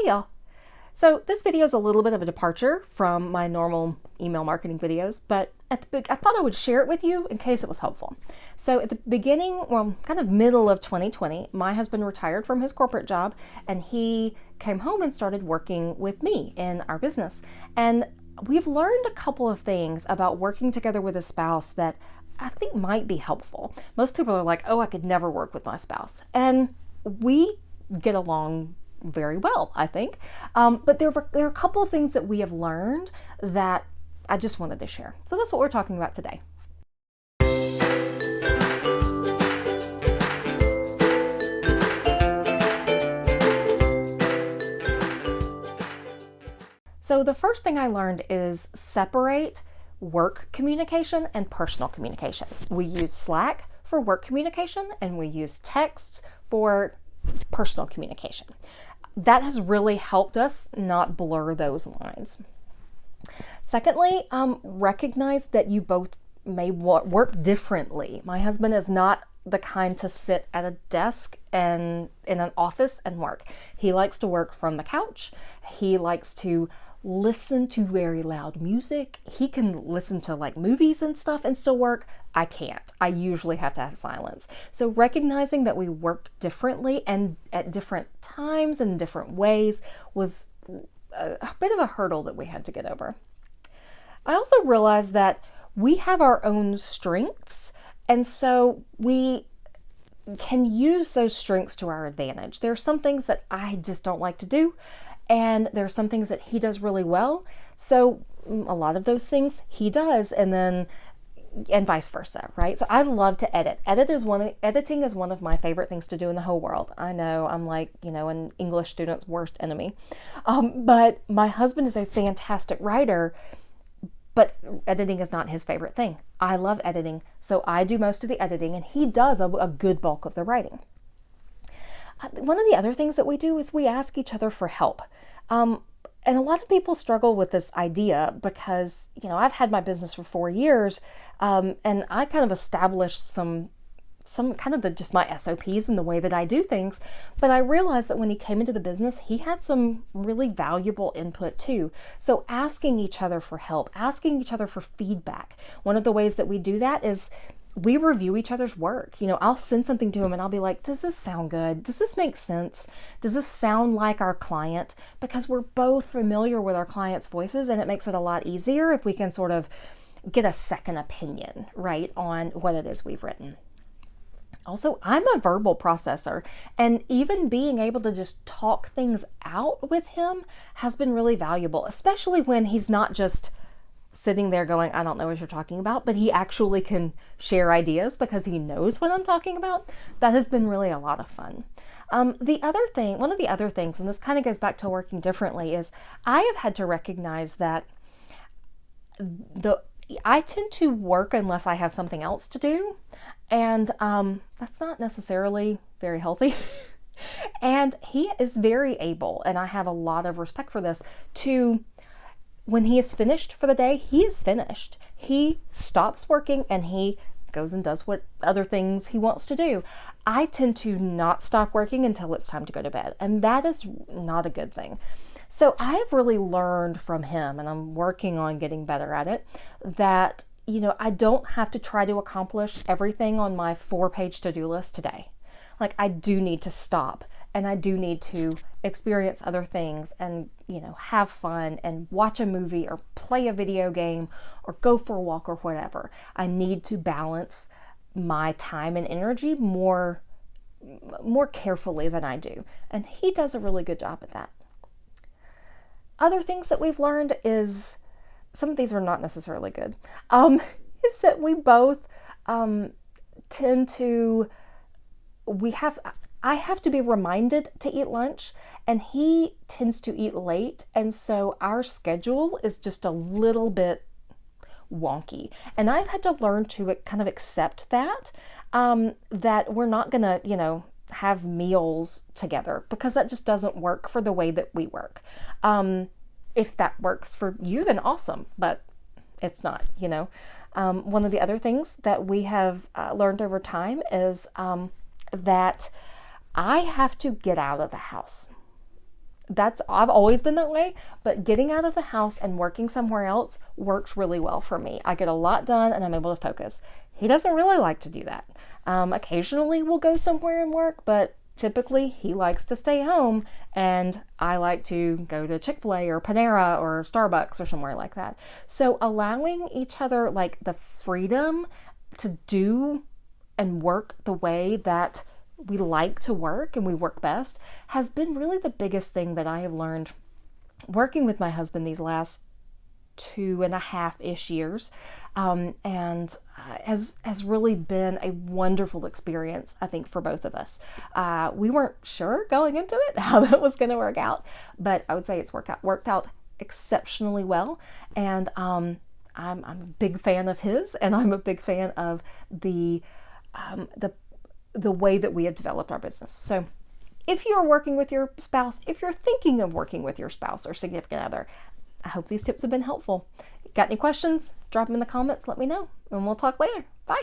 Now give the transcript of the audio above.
y'all. So this video is a little bit of a departure from my normal email marketing videos, but I thought I would share it with you in case it was helpful. So at the beginning, well, kind of middle of 2020, my husband retired from his corporate job and he came home and started working with me in our business. And we've learned a couple of things about working together with a spouse that I think might be helpful. Most people are like, oh, I could never work with my spouse. And we get along very well, I think. But there are a couple of things that we have learned that I just wanted to share. So that's what we're talking about today. So the first thing I learned is separate work communication and personal communication. We use Slack for work communication and we use texts for personal communication. That has really helped us not blur those lines. Secondly, recognize that you both may work differently. My husband is not the kind to sit at a desk and in an office and work. He likes to work from the couch. He likes to listen to very loud music. He can listen to like movies and stuff and still work. I can't. I usually have to have silence. So recognizing that we work differently and at different times and different ways was a bit of a hurdle that we had to get over. I also realized that we have our own strengths, and so we can use those strengths to our advantage. There are some things that I just don't like to do, and there are some things that he does really well. So a lot of those things he does, and vice versa, right? So I love to edit. Editing is one of my favorite things to do in the whole world. I know I'm like, an English student's worst enemy. But my husband is a fantastic writer, but editing is not his favorite thing. I love editing, so I do most of the editing, and he does a good bulk of the writing. One of the other things that we do is we ask each other for help. And a lot of people struggle with this idea because, I've had my business for 4 years, and I kind of established some kind of just my SOPs and the way that I do things. But I realized that when he came into the business, he had some really valuable input too. So asking each other for help, asking each other for feedback. One of the ways that we do that is we review each other's work. I'll send something to him and I'll be like, does this sound good? Does this make sense? Does this sound like our client? Because we're both familiar with our clients' voices, and it makes it a lot easier if we can sort of get a second opinion, right, on what it is we've written. Also, I'm a verbal processor, and even being able to just talk things out with him has been really valuable, especially when he's not just sitting there going, I don't know what you're talking about, but he actually can share ideas because he knows what I'm talking about. That has been really a lot of fun. One of the other things, and this kind of goes back to working differently, is I have had to recognize that I tend to work unless I have something else to do, and that's not necessarily very healthy. And he is very able, and I have a lot of respect for this, to when he is finished for the day, he is finished. He stops working and he goes and does what other things he wants to do. I tend to not stop working until it's time to go to bed, and that is not a good thing. So I have really learned from him, and I'm working on getting better at it, that, I don't have to try to accomplish everything on my 4-page to-do list today. Like, I do need to stop, and I do need to experience other things and, have fun and watch a movie or play a video game or go for a walk or whatever. I need to balance my time and energy more carefully than I do. And he does a really good job at that. Other things that we've learned is, some of these are not necessarily good, is that we both tend to, I have to be reminded to eat lunch, and he tends to eat late, and so our schedule is just a little bit wonky. And I've had to learn to kind of accept that, that we're not gonna, have meals together, because that just doesn't work for the way that we work. If that works for you, then awesome, but it's not, One of the other things that we have learned over time is that I have to get out of the house. I've always been that way, but getting out of the house and working somewhere else works really well for me. I get a lot done and I'm able to focus. He doesn't really like to do that. Occasionally we'll go somewhere and work, but typically he likes to stay home, and I like to go to Chick-fil-A or Panera or Starbucks or somewhere like that. So allowing each other like the freedom to do and work the way that we like to work and we work best has been really the biggest thing that I have learned working with my husband these last 2.5-ish years, and has really been a wonderful experience, I think, for both of us. We weren't sure going into it how that was going to work out, but I would say it's worked out exceptionally well. And I'm a big fan of his, and I'm a big fan of the way that we have developed our business. So if you're working with your spouse, if you're thinking of working with your spouse or significant other, I hope these tips have been helpful. Got any questions? Drop them in the comments, let me know, and we'll talk later. Bye.